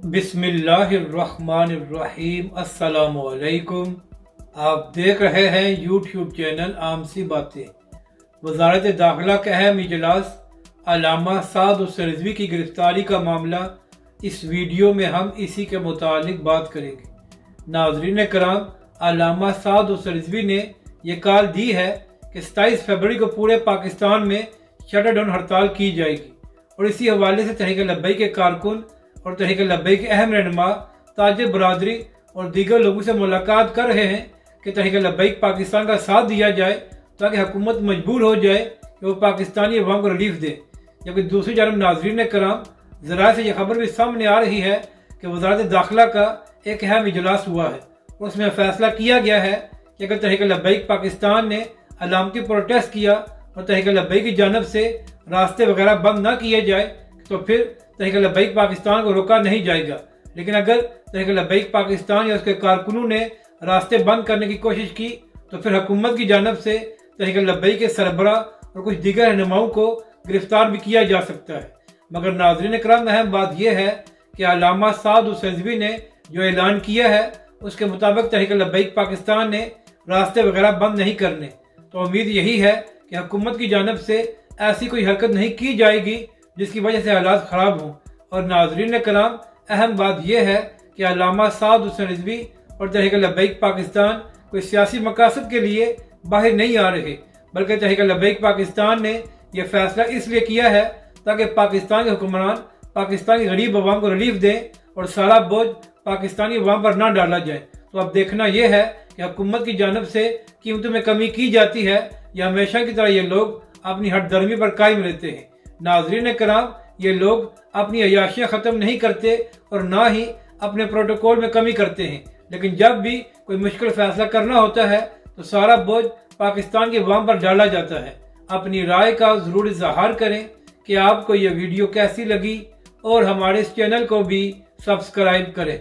بسم اللہ الرحمن الرحیم۔ السلام علیکم۔ آپ دیکھ رہے ہیں یوٹیوب چینل عام سی باتیں۔ وزارت داخلہ کا اہم اجلاس، علامہ سعد الرضوی کی گرفتاری کا معاملہ۔ اس ویڈیو میں ہم اسی کے متعلق بات کریں گے۔ ناظرین کرام، علامہ سعد الرضوی نے یہ کال دی ہے کہ 27 فروری کو پورے پاکستان میں شٹر ڈاؤن ہڑتال کی جائے گی، اور اسی حوالے سے تحریک لبیک کے کارکن اور تحریک لبیک کے اہم رہنما تاجر برادری اور دیگر لوگوں سے ملاقات کر رہے ہیں کہ تحریک لبیک پاکستان کا ساتھ دیا جائے تاکہ حکومت مجبور ہو جائے کہ وہ پاکستانی عوام کو ریلیف دے۔ جبکہ دوسری جانب ناظرین کرام، ذرائع سے یہ خبر بھی سامنے آ رہی ہے کہ وزارت داخلہ کا ایک اہم اجلاس ہوا ہے اور اس میں فیصلہ کیا گیا ہے کہ اگر تحریک لبیک پاکستان نے علامتی پروٹیسٹ کیا اور تحریک لبیک کی جانب سے راستے وغیرہ بند نہ کیے جائے تو پھر تحریک لبیک پاکستان کو روکا نہیں جائے گا، لیکن اگر تحریک لبیک پاکستان یا اس کے کارکنوں نے راستے بند کرنے کی کوشش کی تو پھر حکومت کی جانب سے تحریک لبیک کے سربراہ اور کچھ دیگر رہنماؤں کو گرفتار بھی کیا جا سکتا ہے۔ مگر ناظرین کرام، اہم بات یہ ہے کہ علامہ سعد الرضوی نے جو اعلان کیا ہے اس کے مطابق تحریک لبیک پاکستان نے راستے وغیرہ بند نہیں کرنے، تو امید یہی ہے کہ حکومت کی جانب سے ایسی کوئی حرکت نہیں کی جائے گی جس کی وجہ سے حالات خراب ہوں۔ اور ناظرین کرام، اہم بات یہ ہے کہ علامہ سعد الرضوی اور تحریک لبیک پاکستان کوئی سیاسی مقاصد کے لیے باہر نہیں آ رہے، بلکہ تحریک لبیک پاکستان نے یہ فیصلہ اس لیے کیا ہے تاکہ پاکستان کے حکمران پاکستانی غریب عوام کو ریلیف دیں اور سارا بوجھ پاکستانی عوام پر نہ ڈالا جائے۔ تو اب دیکھنا یہ ہے کہ حکومت کی جانب سے قیمتوں میں کمی کی جاتی ہے یا ہمیشہ کی طرح یہ لوگ اپنی ہٹ درمی پر قائم رہتے ہیں۔ ناظرین کرام، یہ لوگ اپنی عیاشیاں ختم نہیں کرتے اور نہ ہی اپنے پروٹوکول میں کمی کرتے ہیں، لیکن جب بھی کوئی مشکل فیصلہ کرنا ہوتا ہے تو سارا بوجھ پاکستان کے عوام پر ڈالا جاتا ہے۔ اپنی رائے کا ضرور اظہار کریں کہ آپ کو یہ ویڈیو کیسی لگی، اور ہمارے اس چینل کو بھی سبسکرائب کریں۔